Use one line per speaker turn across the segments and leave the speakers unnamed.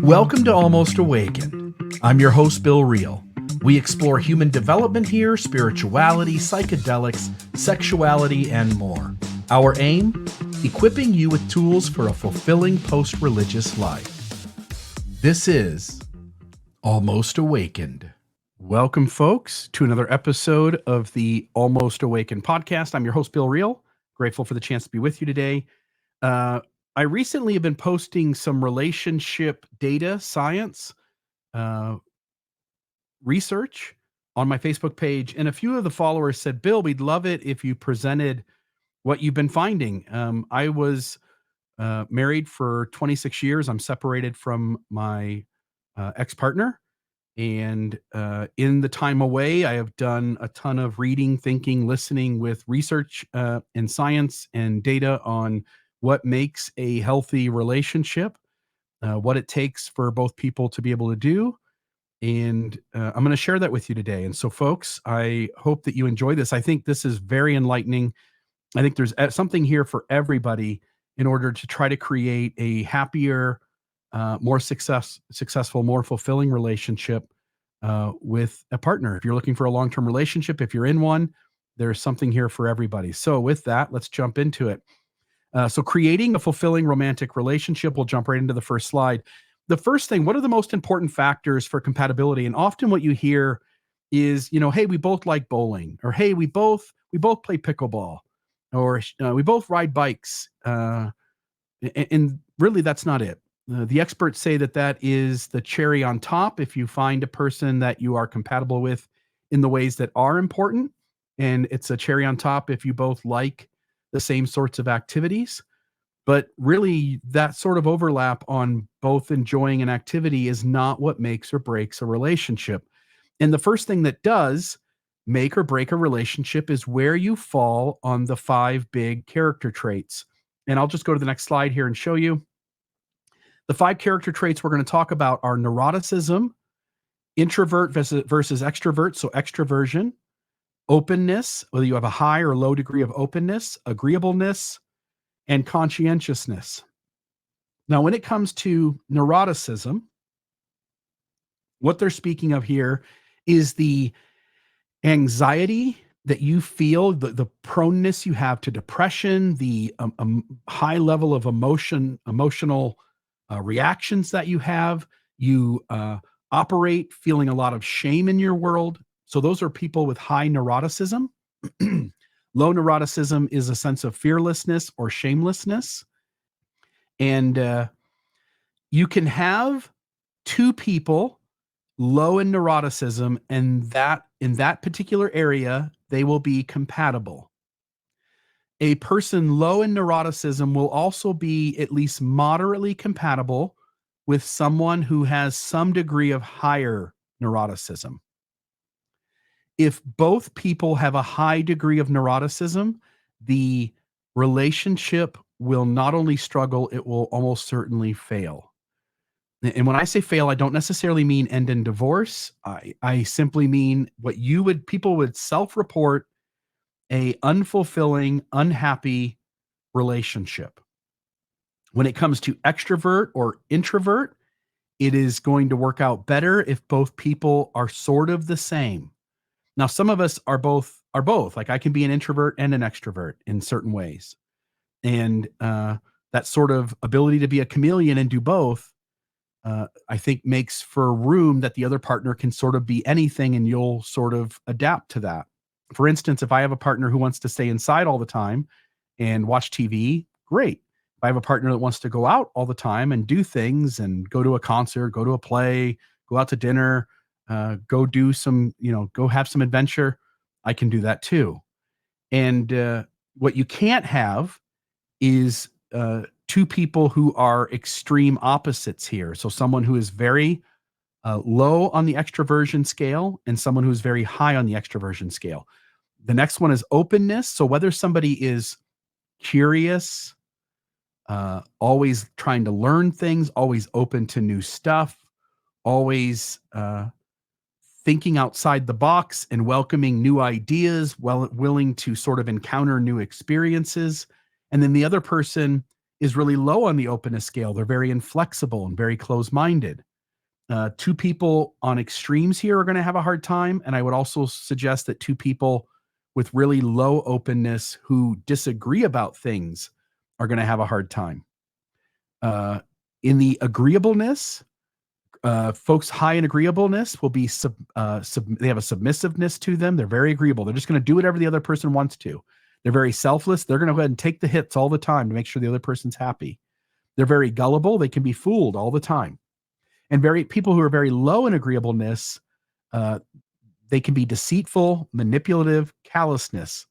Welcome to Almost Awakened. I'm your host, Bill Reel. We explore human development here, spirituality, psychedelics, sexuality, and more. Our aim? Equipping you with tools for a fulfilling post-religious life. This is Almost Awakened. Welcome, folks, to another episode of the Almost Awakened podcast. I'm your host, Bill Reel. Grateful for the chance to be with you today. I recently have been posting some relationship data science research on my Facebook page, and a few of the followers said, Bill, we'd love it if you presented what you've been finding. I was married for 26 years. I'm separated from my ex-partner, and in the time away, I have done a ton of reading, thinking, listening with research and science and data on what makes a healthy relationship, what it takes for both people to be able to do. And I'm going to share that with you today. And so, folks, I hope that you enjoy this. I think this is very enlightening. I think there's something here for everybody in order to try to create a happier, more successful, more fulfilling relationship with a partner. If you're looking for a long-term relationship, if you're in one, there's something here for everybody. So with that, let's jump into it. So creating a fulfilling romantic relationship, we'll jump right into the first slide. The first thing, what are the most important factors for compatibility? And often what you hear is, hey, we both like bowling, or hey, we both play pickleball, or we both ride bikes. And really, that's not it. The experts say that is the cherry on top if you find a person that you are compatible with in the ways that are important. And it's a cherry on top if you both like the same sorts of activities. But really, that sort of overlap on both enjoying an activity is not what makes or breaks a relationship. And the first thing that does make or break a relationship is where you fall on the 5 big character traits. And I'll just go to the next slide here and show you. The 5 character traits we're going to talk about are neuroticism, introvert versus extrovert, so extroversion, openness, whether you have a high or low degree of openness, agreeableness, and conscientiousness. Now, when it comes to neuroticism, what they're speaking of here is the anxiety that you feel, the proneness you have to depression, the high level of emotional reactions that you have. You operate feeling a lot of shame in your world. So those are people with high neuroticism. Low neuroticism is a sense of fearlessness or shamelessness. And you can have 2 people low in neuroticism, and that in that particular area, they will be compatible. A person low in neuroticism will also be at least moderately compatible with someone who has some degree of higher neuroticism. If both people have a high degree of neuroticism, the relationship will not only struggle, it will almost certainly fail. And when I say fail, I don't necessarily mean end in divorce. I simply mean what people would self-report a unfulfilling, unhappy relationship. When it comes to extrovert or introvert, it is going to work out better if both people are sort of the same. Now, some of us are both. Like I can be an introvert and an extrovert in certain ways. And that sort of ability to be a chameleon and do both, I think makes for room that the other partner can sort of be anything and you'll sort of adapt to that. For instance, if I have a partner who wants to stay inside all the time and watch TV, great. If I have a partner that wants to go out all the time and do things and go to a concert, go to a play, go out to dinner, go do some, go have some adventure, I can do that too. And what you can't have is 2 people who are extreme opposites here. So someone who is very low on the extroversion scale and someone who's very high on the extroversion scale. The next one is openness. So whether somebody is curious, always trying to learn things, always open to new stuff, always thinking outside the box and welcoming new ideas, willing to sort of encounter new experiences. And then the other person is really low on the openness scale. They're very inflexible and very closed-minded. Two people on extremes here are going to have a hard time. And I would also suggest that two people with really low openness who disagree about things are going to have a hard time. In the agreeableness, folks high in agreeableness will be they have a submissiveness to them. They're very agreeable. They're just going to do whatever the other person wants to. They're very selfless. They're going to go ahead and take the hits all the time to make sure the other person's happy. They're very gullible. They can be fooled all the time. And people who are very low in agreeableness, they can be deceitful, manipulative, callousness.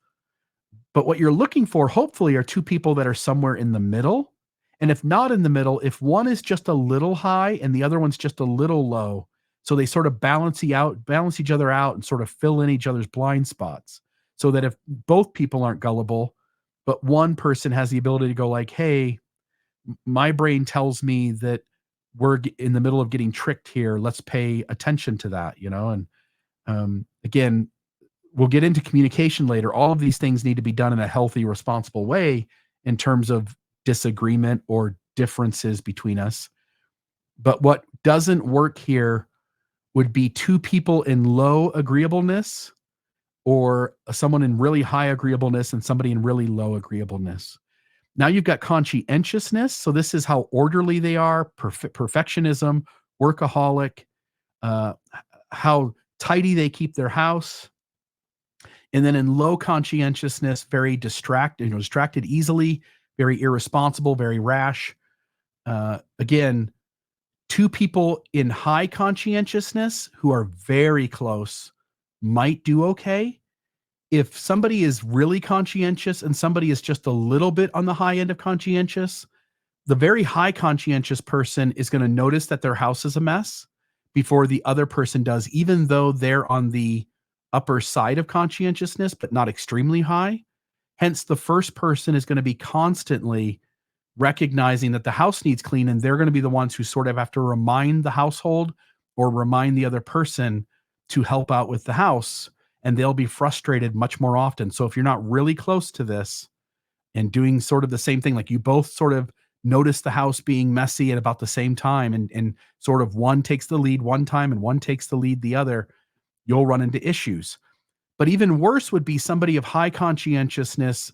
But what you're looking for, hopefully, are two people that are somewhere in the middle. And if not in the middle, if one is just a little high and the other one's just a little low, so they sort of balance each other out and sort of fill in each other's blind spots. So that if both people aren't gullible, but one person has the ability to go like, hey, my brain tells me that we're in the middle of getting tricked here. Let's pay attention to that, And again, we'll get into communication later. All of these things need to be done in a healthy, responsible way in terms of disagreement or differences between us. But what doesn't work here would be two people in low agreeableness or someone in really high agreeableness and somebody in really low agreeableness. Now you've got conscientiousness. So this is how orderly they are, perfectionism, workaholic, how tidy they keep their house. And then in low conscientiousness, very distracted easily, very irresponsible, very rash. Again, two people in high conscientiousness who are very close might do okay. If somebody is really conscientious and somebody is just a little bit on the high end of conscientious, the very high conscientious person is going to notice that their house is a mess before the other person does, even though they're on the upper side of conscientiousness, but not extremely high. Hence, the first person is going to be constantly recognizing that the house needs clean, and they're going to be the ones who sort of have to remind the household or remind the other person to help out with the house, and they'll be frustrated much more often. So if you're not really close to this and doing sort of the same thing, like you both sort of notice the house being messy at about the same time, and sort of one takes the lead one time and one takes the lead the other, you'll run into issues. But even worse would be somebody of high conscientiousness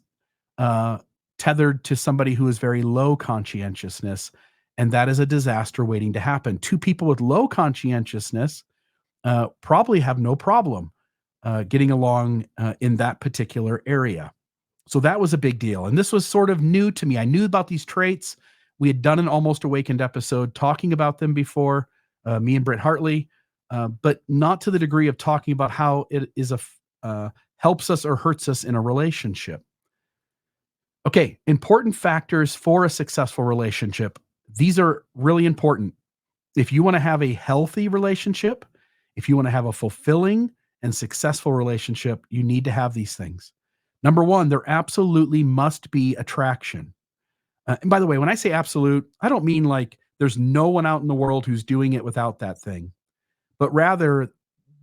tethered to somebody who is very low conscientiousness, and that is a disaster waiting to happen. Two people with low conscientiousness probably have no problem getting along in that particular area. So that was a big deal. And this was sort of new to me. I knew about these traits. We had done an Almost Awakened episode talking about them before, me and Britt Hartley, but not to the degree of talking about how it is helps us or hurts us in a relationship. Okay, important factors for a successful relationship. These are really important. If you want to have a healthy relationship, if you want to have a fulfilling and successful relationship, you need to have these things. Number one, there absolutely must be attraction. And by the way, when I say absolute, I don't mean like there's no one out in the world who's doing it without that thing, but rather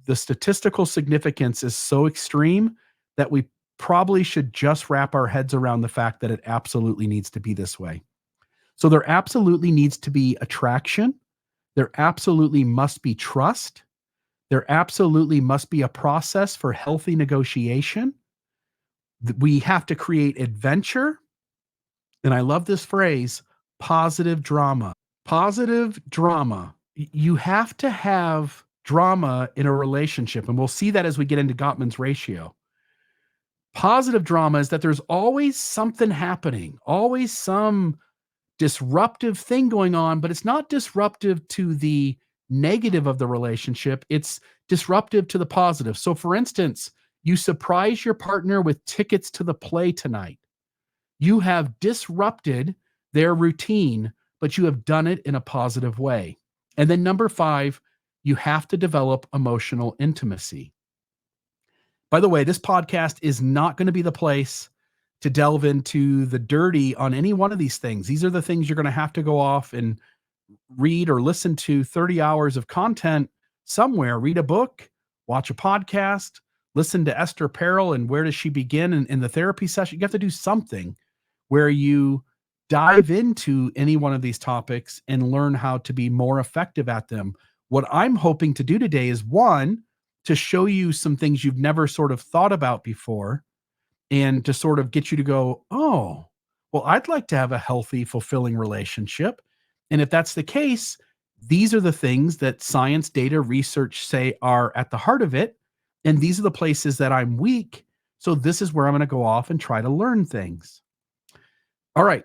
the statistical significance is so extreme that we probably should just wrap our heads around the fact that it absolutely needs to be this way. So there absolutely needs to be attraction. There absolutely must be trust. There absolutely must be a process for healthy negotiation. We have to create adventure. And I love this phrase, positive drama. Positive drama. You have to have drama in a relationship. And we'll see that as we get into Gottmans Ratio. Positive drama is that there's always something happening, always some disruptive thing going on, but it's not disruptive to the negative of the relationship. It's disruptive to the positive. So for instance, you surprise your partner with tickets to the play tonight. You have disrupted their routine, but you have done it in a positive way. And then number 5, you have to develop emotional intimacy. By the way, this podcast is not going to be the place to delve into the dirty on any one of these things. These are the things you're going to have to go off and read or listen to 30 hours of content somewhere. Read a book, watch a podcast, listen to Esther Perel and Where Does She Begin in the therapy session. You have to do something where you dive into any one of these topics and learn how to be more effective at them. What I'm hoping to do today is one, to show you some things you've never sort of thought about before and to sort of get you to go, oh, well, I'd like to have a healthy, fulfilling relationship. And if that's the case, these are the things that science, data, research say are at the heart of it. And these are the places that I'm weak. So this is where I'm going to go off and try to learn things. All right.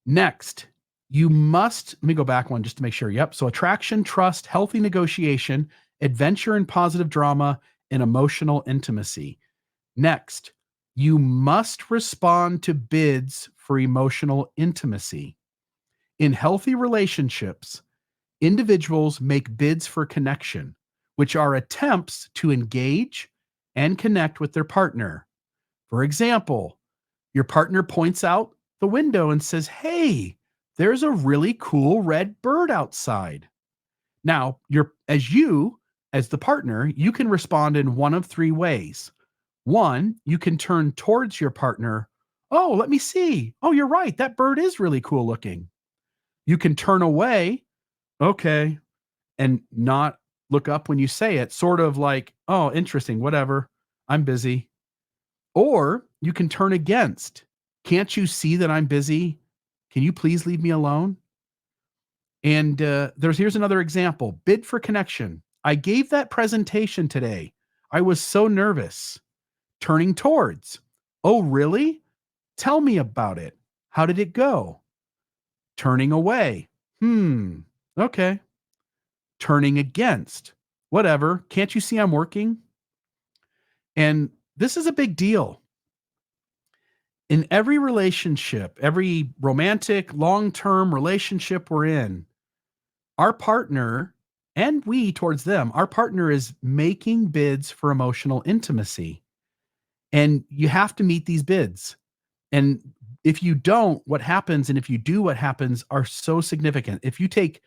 Next, you must, let me go back one just to make sure. Yep. So attraction, trust, healthy negotiation, adventure and positive drama, and emotional intimacy. Next, you must respond to bids for emotional intimacy. In healthy relationships, individuals make bids for connection, which are attempts to engage and connect with their partner. For example, your partner points out the window and says, "Hey, there's a really cool red bird outside." Now, as the partner, you can respond in one of three ways. One, you can turn towards your partner. "Oh, let me see. Oh, you're right. That bird is really cool looking." You can turn away, okay, and not look up when you say it, sort of like, "Oh, interesting, whatever. I'm busy." Or you can turn against. "Can't you see that I'm busy? Can you please leave me alone?" And here's another example. Bid for connection. "I gave that presentation today. I was so nervous." Turning towards. "Oh, really? Tell me about it. How did it go?" Turning away. Okay." Turning against. "Whatever. Can't you see I'm working?" And this is a big deal. In every relationship, every romantic, long-term relationship we're in, our partner and we towards them, our partner is making bids for emotional intimacy. And you have to meet these bids. And if you don't, what happens, and if you do, what happens are so significant. If you take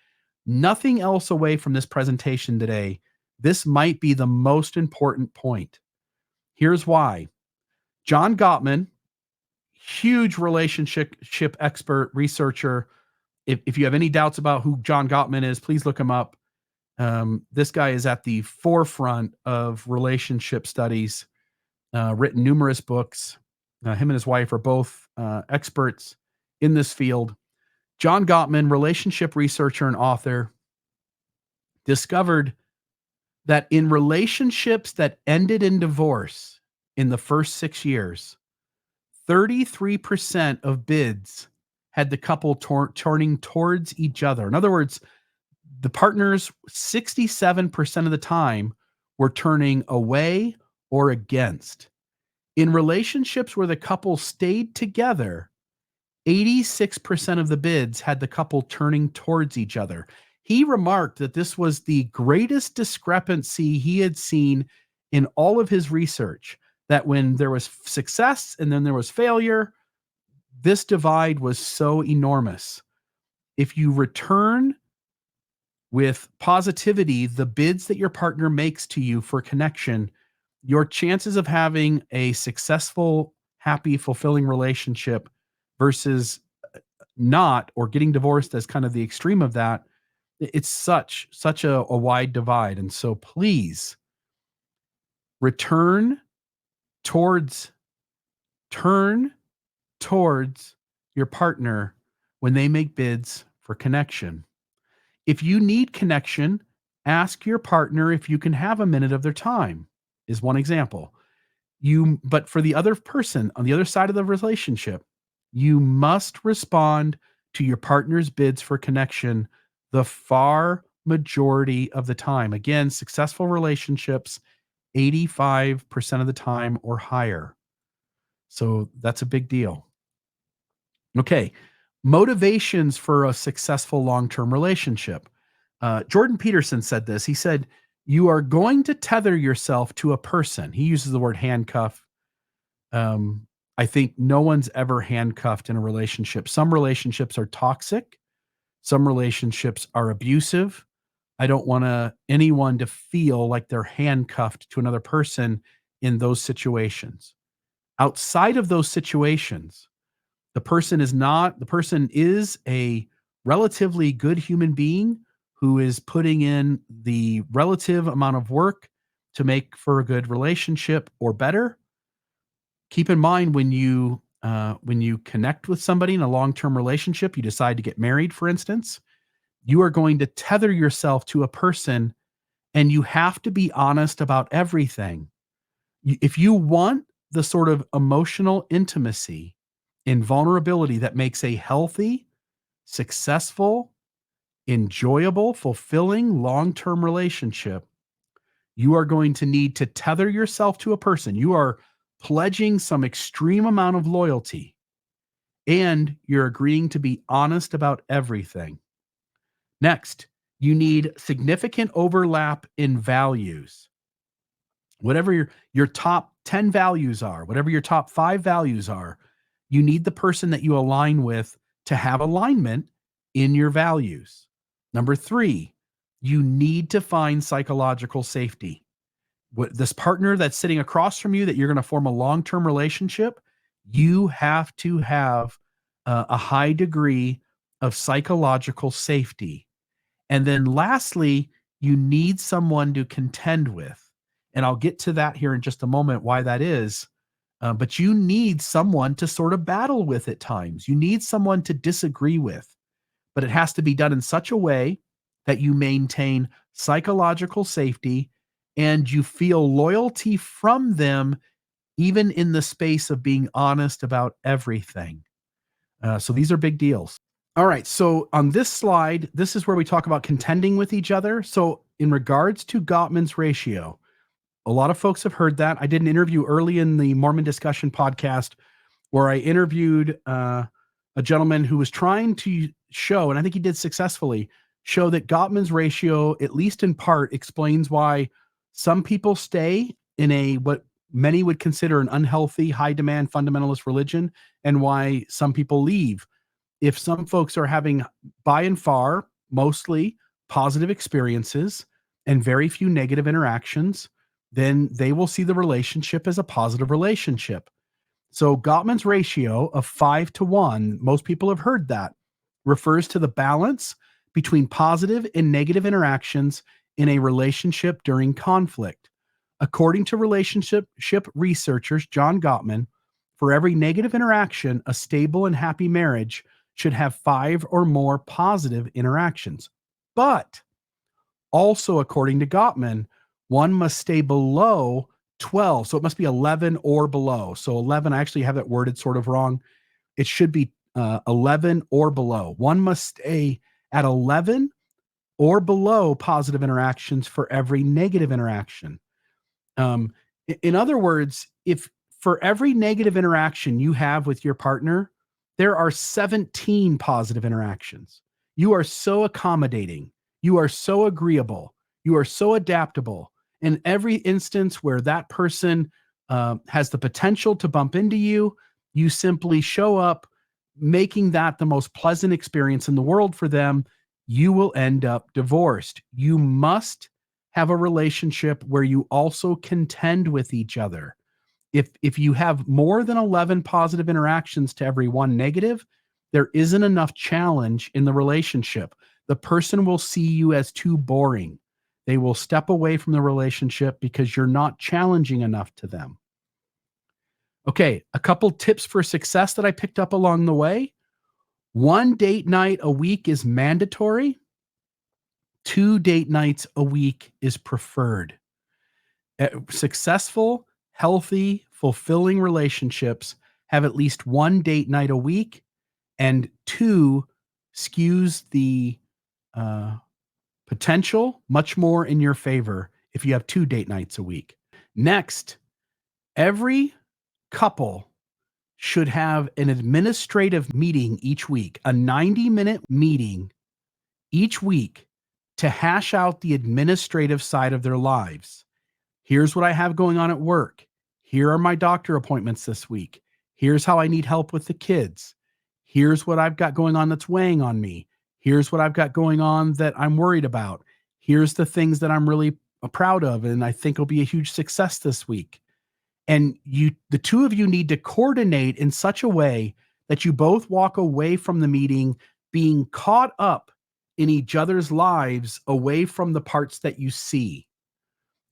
nothing else away from this presentation today, this might be the most important point. Here's why. John Gottman, huge relationship expert, researcher. If you have any doubts about who John Gottman is, please look him up. This guy is at the forefront of relationship studies, written numerous books. Him and his wife are both experts in this field. John Gottman, relationship researcher and author, discovered that in relationships that ended in divorce in the first 6 years, 33% of bids had the couple turning towards each other. In other words, the partners 67% of the time were turning away or against. In relationships where the couple stayed together, 86% of the bids had the couple turning towards each other. He remarked that this was the greatest discrepancy he had seen in all of his research, that when there was success and then there was failure, this divide was so enormous. If you return with positivity the bids that your partner makes to you for connection, your chances of having a successful, happy, fulfilling relationship versus not, or getting divorced as kind of the extreme of that, it's such a wide divide. And so please return towards turn towards your partner when they make bids for connection. If you need connection, ask your partner if you can have a minute of their time, is one example. But for the other person on the other side of the relationship, you must respond to your partner's bids for connection the far majority of the time. Again, successful relationships, 85% of the time or higher. So that's a big deal. Okay. Motivations for a successful long-term relationship. Jordan Peterson said this. He said, "You are going to tether yourself to a person." He uses the word handcuff. I think no one's ever handcuffed in a relationship. Some relationships are toxic. Some relationships are abusive. I don't want anyone to feel like they're handcuffed to another person in those situations. Outside of those situations, The person is a relatively good human being who is putting in the relative amount of work to make for a good relationship or better. Keep in mind when you connect with somebody in a long-term relationship, you decide to get married, for instance, you are going to tether yourself to a person and you have to be honest about everything. If you want the sort of emotional intimacy and vulnerability that makes a healthy, successful, enjoyable, fulfilling long-term relationship, you are going to need to tether yourself to a person. You are pledging some extreme amount of loyalty and you're agreeing to be honest about everything. Next, you need significant overlap in values. Whatever your top 10 values are, whatever your top 5 values are, you need the person that you align with to have alignment in your values. Number 3, you need to find psychological safety. This partner that's sitting across from you that you're going to form a long-term relationship, you have to have a high degree of psychological safety. And then lastly, you need someone to contend with. And I'll get to that here in just a moment, why that is. But you need someone to sort of battle with at times. You need someone to disagree with, but it has to be done in such a way that you maintain psychological safety and you feel loyalty from them, even in the space of being honest about everything. So these are big deals. All right. So on this slide, this is where we talk about contending with each other. So in regards to Gottmans ratio, a lot of folks have heard that. I did an interview early in the Mormon Discussion podcast where I interviewed a gentleman who was trying to show, and I think he did successfully, show that Gottmans ratio, at least in part, explains why some people stay in what many would consider an unhealthy, high-demand fundamentalist religion, and why some people leave. If some folks are having, by and far, mostly positive experiences and very few negative interactions, then they will see the relationship as a positive relationship. So Gottman's ratio of 5-to-1, most people have heard that, refers to the balance between positive and negative interactions in a relationship during conflict. According to relationship researchers John Gottman, for every negative interaction, a stable and happy marriage should have 5 or more positive interactions. But also, according to Gottman, one must stay below 12. So it must be 11 or below. So 11, I actually have that worded sort of wrong. It should be 11 or below. One must stay at 11 or below positive interactions for every negative interaction. In other words, if for every negative interaction you have with your partner, there are 17 positive interactions. You are so accommodating. You are so agreeable. You are so adaptable. In every instance where that person has the potential to bump into you, you simply show up, making that the most pleasant experience in the world for them. You will end up divorced. You must have a relationship where you also contend with each other. If you have more than 11 positive interactions to every one negative, there isn't enough challenge in the relationship. The person will see you as too boring. They will step away from the relationship because you're not challenging enough to them. Okay, a couple tips for success that I picked up along the way. 1 date night a week is mandatory. 2 date nights a week is preferred. Successful, healthy, fulfilling relationships have at least 1 date night a week, and 2 skews the potential much more in your favor if you have 2 date nights a week. Next, every couple should have an administrative meeting each week, a 90-minute meeting each week to hash out the administrative side of their lives. Here's what I have going on at work. Here are my doctor appointments this week. Here's how I need help with the kids. Here's what I've got going on that's weighing on me. Here's what I've got going on that I'm worried about. Here's the things that I'm really proud of and I think will be a huge success this week. And the two of you need to coordinate in such a way that you both walk away from the meeting being caught up in each other's lives away from the parts that you see.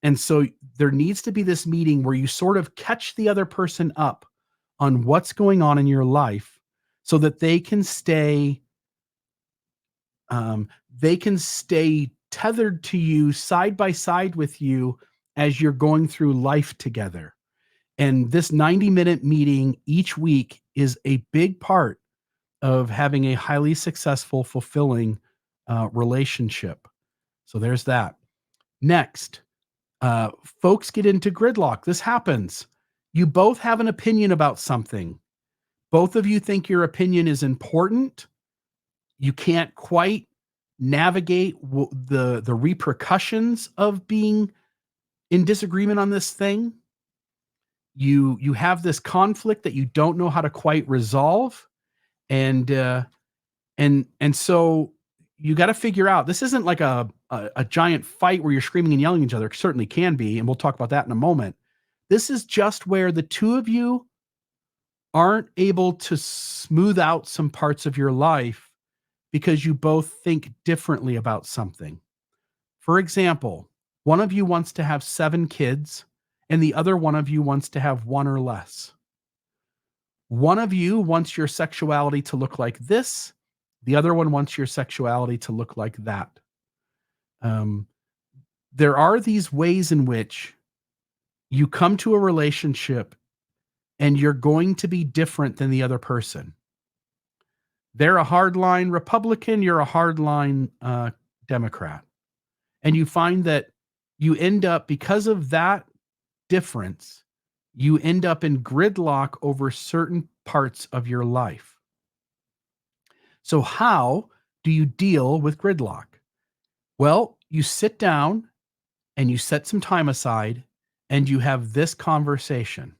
And so there needs to be this meeting where you sort of catch the other person up on what's going on in your life so that they can stay tethered to you side by side with you as you're going through life together. And this 90-minute meeting each week is a big part of having a highly successful, fulfilling relationship. So there's that. Next, folks get into gridlock. This happens. You both have an opinion about something. Both of you think your opinion is important. You can't quite navigate the repercussions of being in disagreement on this thing. You have this conflict that you don't know how to quite resolve, and so you got to figure out, this isn't like a giant fight where you're screaming and yelling at each other. It certainly can be, and we'll talk about that in a moment. This is just where the two of you aren't able to smooth out some parts of your life because you both think differently about something. For example, one of you wants to have 7 kids and the other one of you wants to have 1 or less. One of you wants your sexuality to look like this. The other one wants your sexuality to look like that. There are these ways in which you come to a relationship and you're going to be different than the other person. They're a hardline Republican, you're a hardline Democrat. And you find that you end up, because of that difference, you end up in gridlock over certain parts of your life. So how do you deal with gridlock? Well, you sit down and you set some time aside and you have this conversation.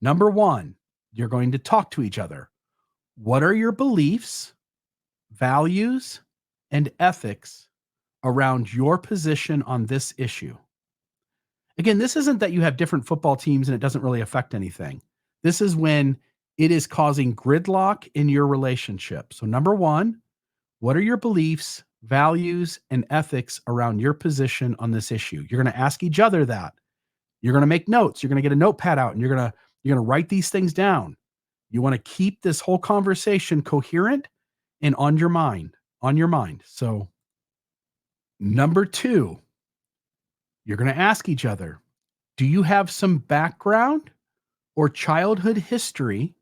Number 1, you're going to talk to each other. What are your beliefs, values, and ethics around your position on this issue? Again, this isn't that you have different football teams and it doesn't really affect anything. This is when it is causing gridlock in your relationship. So number 1, what are your beliefs, values, and ethics around your position on this issue? You're going to ask each other that. You're going to make notes. You're going to get a notepad out and you're going to write these things down. You want to keep this whole conversation coherent and on your mind. So number 2, you're going to ask each other, do you have some background or childhood history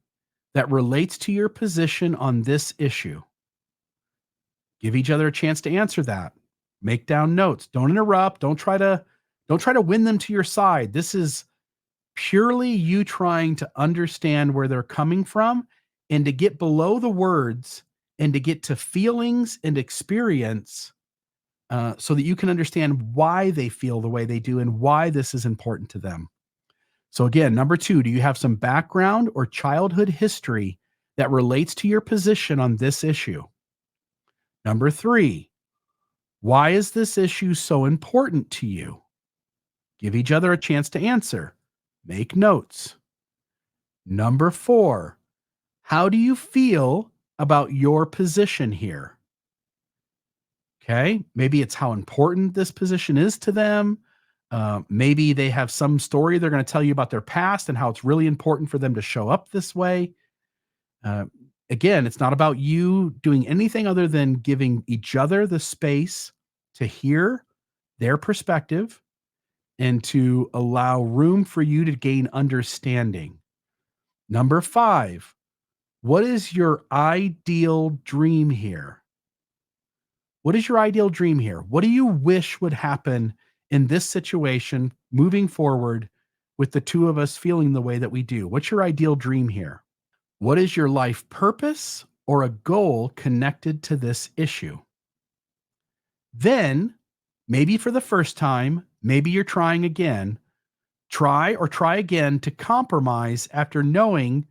that relates to your position on this issue? Give each other a chance to answer that. Make down notes. Don't interrupt. Don't try to win them to your side. This is purely you trying to understand where they're coming from and to get below the words and to get to feelings and experience, so that you can understand why they feel the way they do and why this is important to them. So again, number 2, do you have some background or childhood history that relates to your position on this issue? Number 3, why is this issue so important to you? Give each other a chance to answer. Make notes. Number 4, how do you feel about your position here? Okay, maybe it's how important this position is to them. Maybe they have some story they're going to tell you about their past and how it's really important for them to show up this way. Uh, Again, it's not about you doing anything other than giving each other the space to hear their perspective and to allow room for you to gain understanding. Number 5, what is your ideal dream here? What is your ideal dream here? What do you wish would happen in this situation moving forward with the two of us feeling the way that we do? What's your ideal dream here? What is your life purpose or a goal connected to this issue? Then, maybe for the first time, maybe you're trying again, try again to compromise after knowing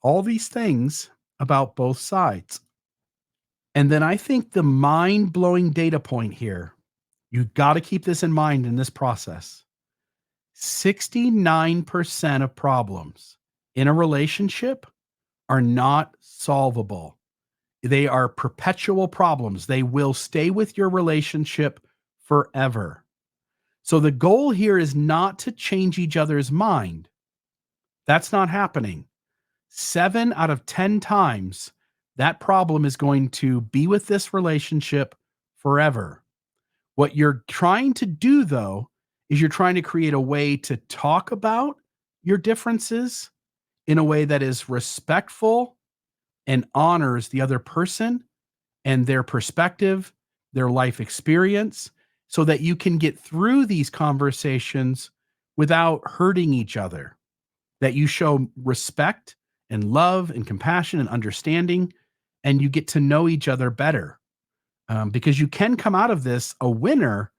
all these things about both sides. And then I think the mind-blowing data point here, you got to keep this in mind in this process. 69% of problems in a relationship are not solvable. They are perpetual problems. They will stay with your relationship forever. So the goal here is not to change each other's mind. That's not happening. 7 out of 10 times, that problem is going to be with this relationship forever. What you're trying to do, though, is you're trying to create a way to talk about your differences in a way that is respectful and honors the other person and their perspective, their life experience, so that you can get through these conversations without hurting each other, that you show respect and love and compassion and understanding, and you get to know each other better. Because you can come out of this a winner,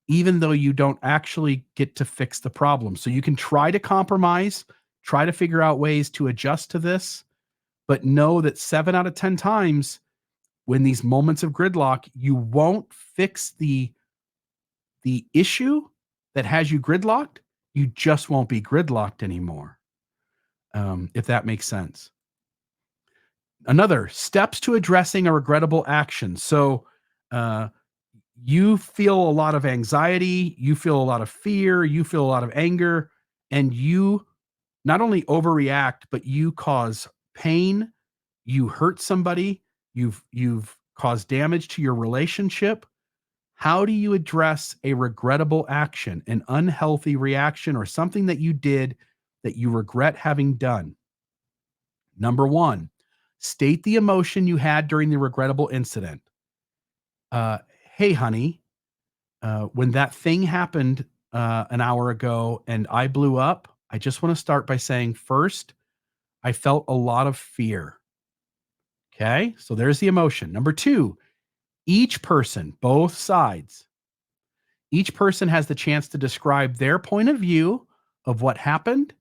even though you don't actually get to fix the problem. So you can try to compromise, try to figure out ways to adjust to this, but know that 7 out of 10 times, when these moments of gridlock, you won't fix the issue that has you gridlocked. You just won't be gridlocked anymore. If that makes sense. Another, steps to addressing a regrettable action. So uh, you feel a lot of anxiety, you feel a lot of fear, you feel a lot of anger, and you not only overreact, but you cause pain, you hurt somebody, you've caused damage to your relationship. How do you address a regrettable action, an unhealthy reaction, or something that you did that you regret having done? Number one, state the emotion you had during the regrettable incident. Uh, hey, honey, when that thing happened an hour ago and I blew up, I just want to start by saying first, I felt a lot of fear. Okay. So there's the emotion. Number two, each person, both sides, each person has the chance to describe their point of view of what happened,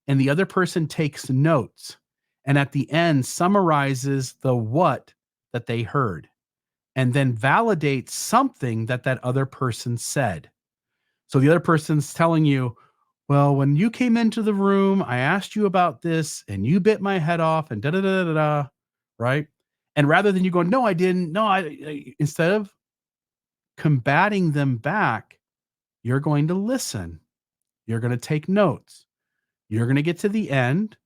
and the other person takes notes and at the end summarizes the what that they heard and then validates something that that other person said. So the other person's telling you, well, when you came into the room, I asked you about this and you bit my head off and da da da da da, right? And rather than you going, no, I didn't, no, instead of combating them back, you're going to listen. You're going to take notes. You're going to get to the end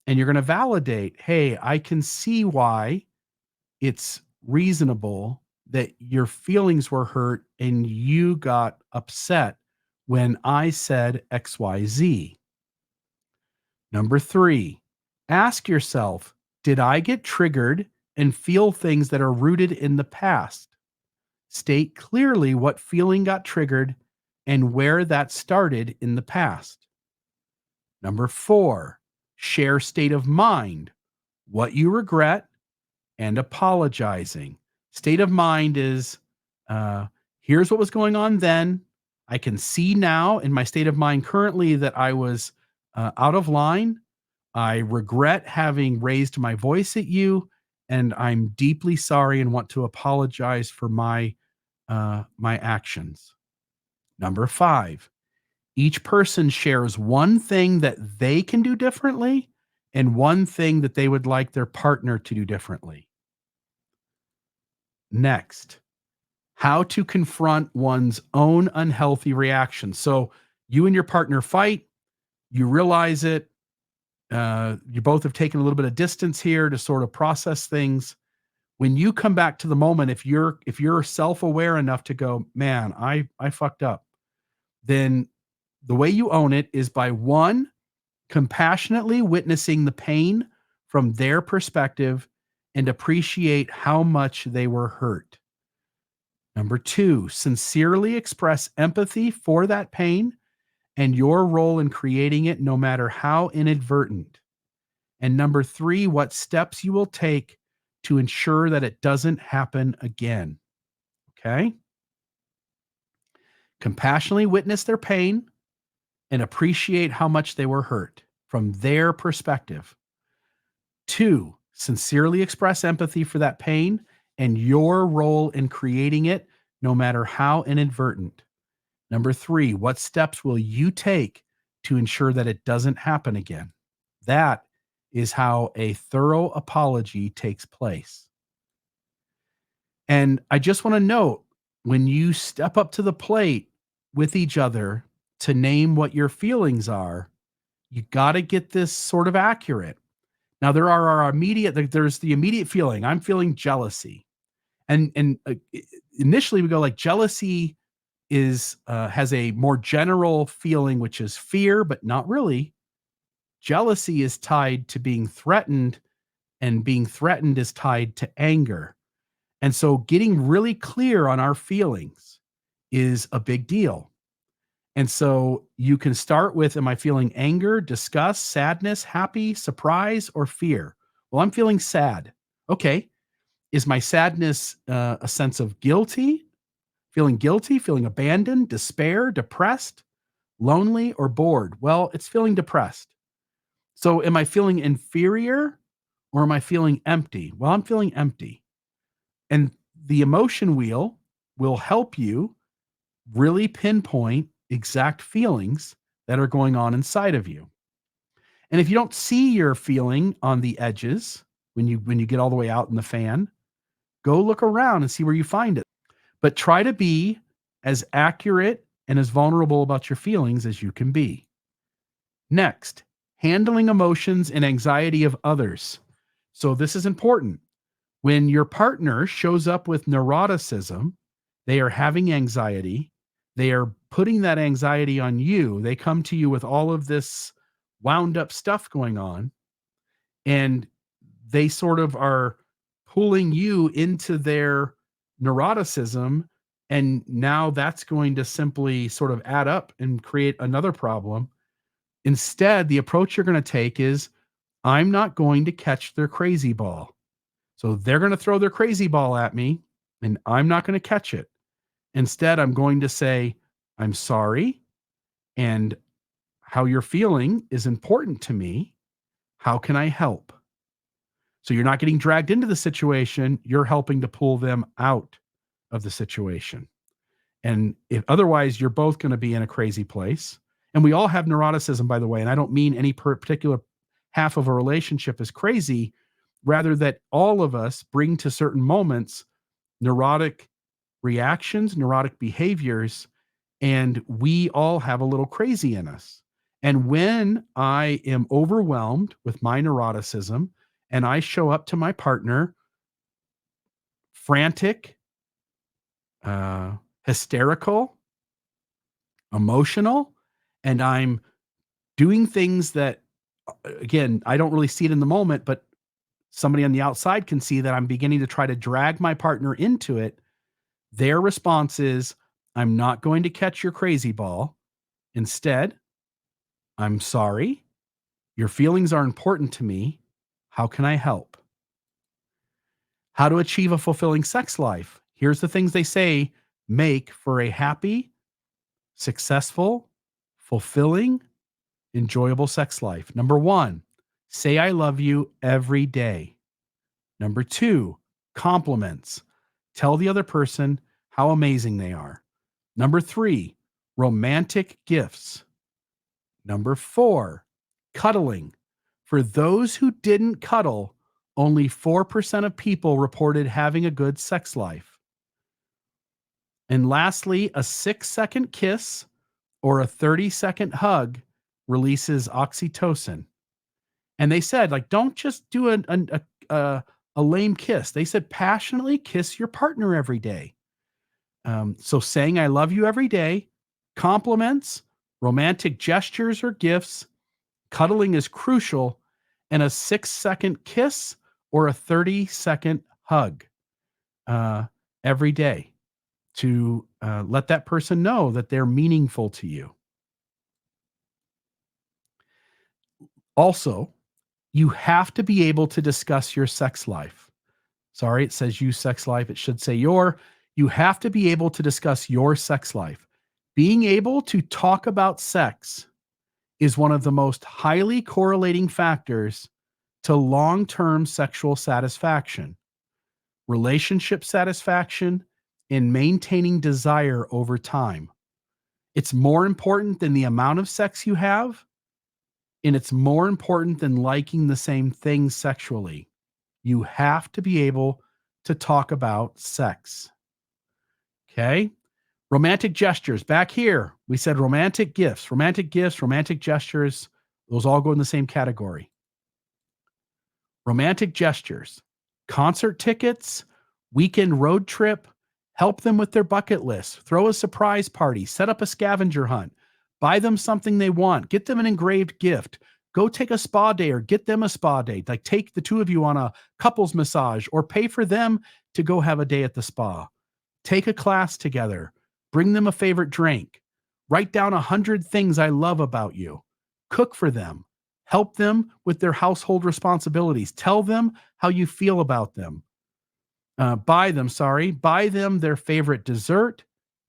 and you're going to validate, hey, I can see why it's reasonable that your feelings were hurt and you got upset when I said XYZ. Number three, ask yourself, did I get triggered and feel things that are rooted in the past? State clearly what feeling got triggered and where that started in the past. Number four, share state of mind, what you regret, and apologizing. State of mind is uh, here's what was going on then. I can see now in my state of mind currently that I was out of line. I regret having raised my voice at you, and I'm deeply sorry and want to apologize for my actions. Number five, each person shares one thing that they can do differently and one thing that they would like their partner to do differently. Next, how to confront one's own unhealthy reactions. So you and your partner fight, you realize it, you both have taken a little bit of distance here to sort of process things. When you come back to the moment, if you're self-aware enough to go, man, I fucked up, then the way you own it is by one, compassionately witnessing the pain from their perspective and appreciate how much they were hurt. Number two, sincerely express empathy for that pain and your role in creating it, no matter how inadvertent. And number three, what steps you will take to ensure that it doesn't happen again. Okay. Compassionately witness their pain and appreciate how much they were hurt from their perspective. Two, sincerely express empathy for that pain and your role in creating it, no matter how inadvertent. Number three, what steps will you take to ensure that it doesn't happen again? That is how a thorough apology takes place. And I just want to note, when you step up to the plate with each other to name what your feelings are, you got to get this sort of accurate. Now there's the immediate feeling. I'm feeling jealousy. Initially we go like jealousy is has a more general feeling, which is fear, but not really. Jealousy is tied to being threatened, and being threatened is tied to anger. And so getting really clear on our feelings is a big deal. And so you can start with, am I feeling anger, disgust, sadness, happy, surprise, or fear? Well, I'm feeling sad. Okay. Is my sadness a sense of guilty, feeling abandoned, despair, depressed, lonely, or bored? Well, it's feeling depressed. So am I feeling inferior or am I feeling empty? Well, I'm feeling empty. And the emotion wheel will help you really pinpoint exact feelings that are going on inside of you. And if you don't see your feeling on the edges when you get all the way out in the fan, go look around and see where you find it. But try to be as accurate and as vulnerable about your feelings as you can be. Next, handling emotions and anxiety of others. So this is important. When your partner shows up with neuroticism, they are having anxiety, they are putting that anxiety on you. They come to you with all of this wound up stuff going on, and they sort of are pulling you into their neuroticism. And now that's going to simply sort of add up and create another problem. Instead, the approach you're going to take is, I'm not going to catch their crazy ball. So they're going to throw their crazy ball at me and I'm not going to catch it. Instead, I'm going to say, I'm sorry. And how you're feeling is important to me. How can I help? So you're not getting dragged into the situation. You're helping to pull them out of the situation. And if otherwise, you're both going to be in a crazy place. And we all have neuroticism, by the way. And I don't mean any particular half of a relationship is crazy, rather that all of us bring to certain moments neurotic reactions, neurotic behaviors, and we all have a little crazy in us. And when I am overwhelmed with my neuroticism and I show up to my partner frantic, hysterical, emotional, and I'm doing things that, again, I don't really see it in the moment, but somebody on the outside can see that I'm beginning to try to drag my partner into it. Their response is, I'm not going to catch your crazy ball. Instead, I'm sorry. Your feelings are important to me. How can I help? How to achieve a fulfilling sex life. Here's the things they say make for a happy, successful, fulfilling, enjoyable sex life. Number one, say I love you every day. Number two, compliments. Tell the other person how amazing they are. Number three, romantic gifts. Number four, cuddling. For those who didn't cuddle, only 4% of people reported having a good sex life. And lastly, a 6-second kiss or a 30-second hug releases oxytocin. And they said, like, don't just do a lame kiss. They said, passionately kiss your partner every day. So saying I love you every day, compliments, romantic gestures or gifts, cuddling is crucial, and a 6-second kiss or a 30-second hug every day to let that person know that they're meaningful to you. Also, you have to be able to discuss your sex life. Sorry, it says you sex life. It should say your. You have to be able to discuss your sex life. Being able to talk about sex is one of the most highly correlating factors to long-term sexual satisfaction, relationship satisfaction, and maintaining desire over time. It's more important than the amount of sex you have. and it's more important than liking the same things sexually. You have to be able to talk about sex. Okay? Romantic gestures. Back here, we said romantic gifts, romantic gestures. Those all go in the same category. Romantic gestures, concert tickets, weekend road trip, help them with their bucket list, throw a surprise party, set up a scavenger hunt, buy them something they want, get them an engraved gift, go take a spa day or get them a spa day. Like take the two of you on a couples massage or pay for them to go have a day at the spa. Take a class together, bring them a favorite drink, write down 100 things I love about you, cook for them, help them with their household responsibilities, tell them how you feel about them. Buy them their favorite dessert,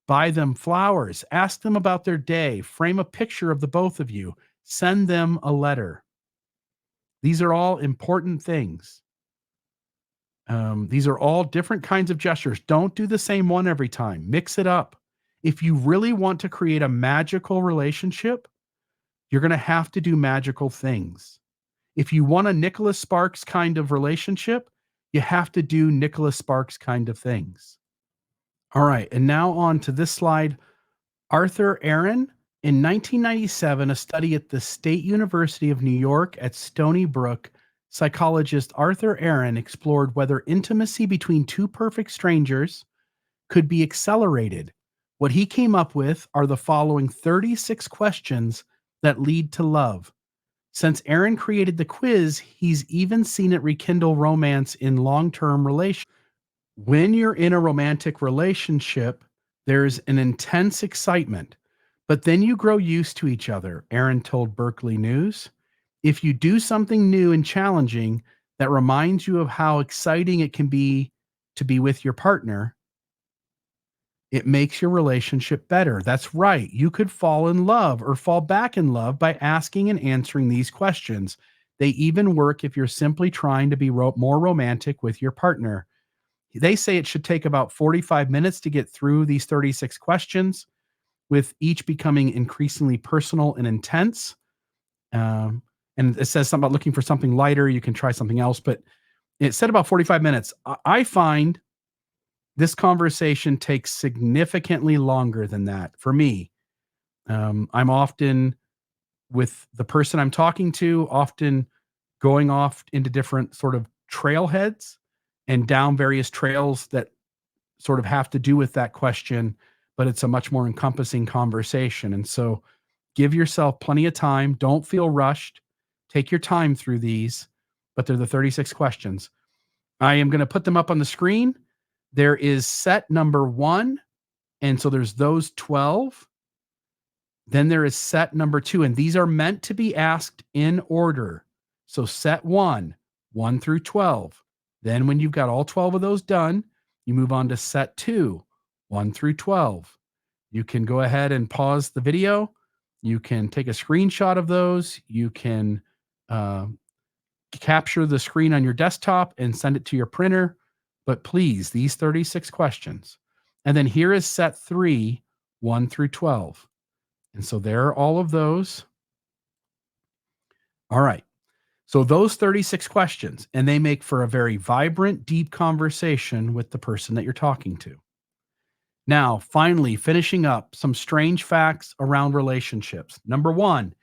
buy them flowers, ask them about their day, frame a picture of the both of you, send them a letter. These are all important things. These are all different kinds of gestures. Don't do the same one every time. Mix it up. If you really want to create a magical relationship, you're going to have to do magical things. If you want a Nicholas Sparks kind of relationship, you have to do Nicholas Sparks kind of things. All right. And now on to this slide. Arthur Aaron. In 1997, a study at the State University of New York at Stony Brook, psychologist Arthur Aaron explored whether intimacy between two perfect strangers could be accelerated. What he came up with are the following 36 questions that lead to love. Since Aaron created the quiz, he's even seen it rekindle romance in long-term relationships. When you're in a romantic relationship, there's an intense excitement, but then you grow used to each other, Aaron told Berkeley News. If you do something new and challenging that reminds you of how exciting it can be to be with your partner, it makes your relationship better. That's right. You could fall in love or fall back in love by asking and answering these questions. They even work if you're simply trying to be more romantic with your partner. They say it should take about 45 minutes to get through these 36 questions, with each becoming increasingly personal and intense. And it says something about looking for something lighter. You can try something else, but it said about 45 minutes. I find this conversation takes significantly longer than that for me. I'm often with the person I'm talking to, often going off into different sort of trailheads and down various trails that sort of have to do with that question, but it's a much more encompassing conversation. And so give yourself plenty of time. Don't feel rushed. Take your time through these, but they're the 36 questions. I am going to put them up on the screen. There is set number 1. And so there's those 12. Then there is set number 2. And these are meant to be asked in order. So set 1 through 12. Then when you've got all 12 of those done, you move on to set 2, 1 through 12. You can go ahead and pause the video. You can take a screenshot of those. You can capture the screen on your desktop and send it to your printer. But please, these 36 questions. And then here is set 3, 1 through 12. And so there are all of those. All right. So those 36 questions, and they make for a very vibrant, deep conversation with the person that you're talking to. Now, finally, finishing up some strange facts around relationships. Number 1,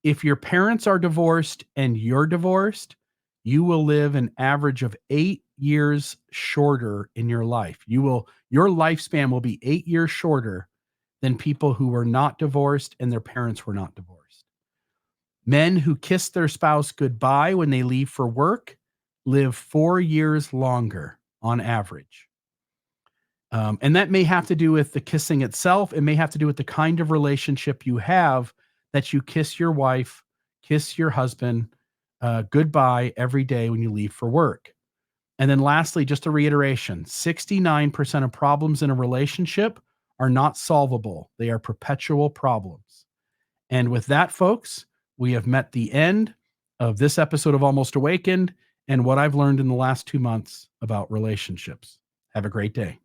if your parents are divorced and you're divorced, you will live an average of 8 years shorter in your life. Your lifespan will be 8 years shorter than people who were not divorced and their parents were not divorced. Men who kiss their spouse goodbye when they leave for work live 4 years longer on average. And that may have to do with the kissing itself. It may have to do with the kind of relationship you have, that you kiss your wife, kiss your husband goodbye every day when you leave for work. And then lastly, just a reiteration, 69% of problems in a relationship are not solvable. They are perpetual problems. And with that, folks, we have met the end of this episode of Almost Awakened and what I've learned in the last 2 months about relationships. Have a great day.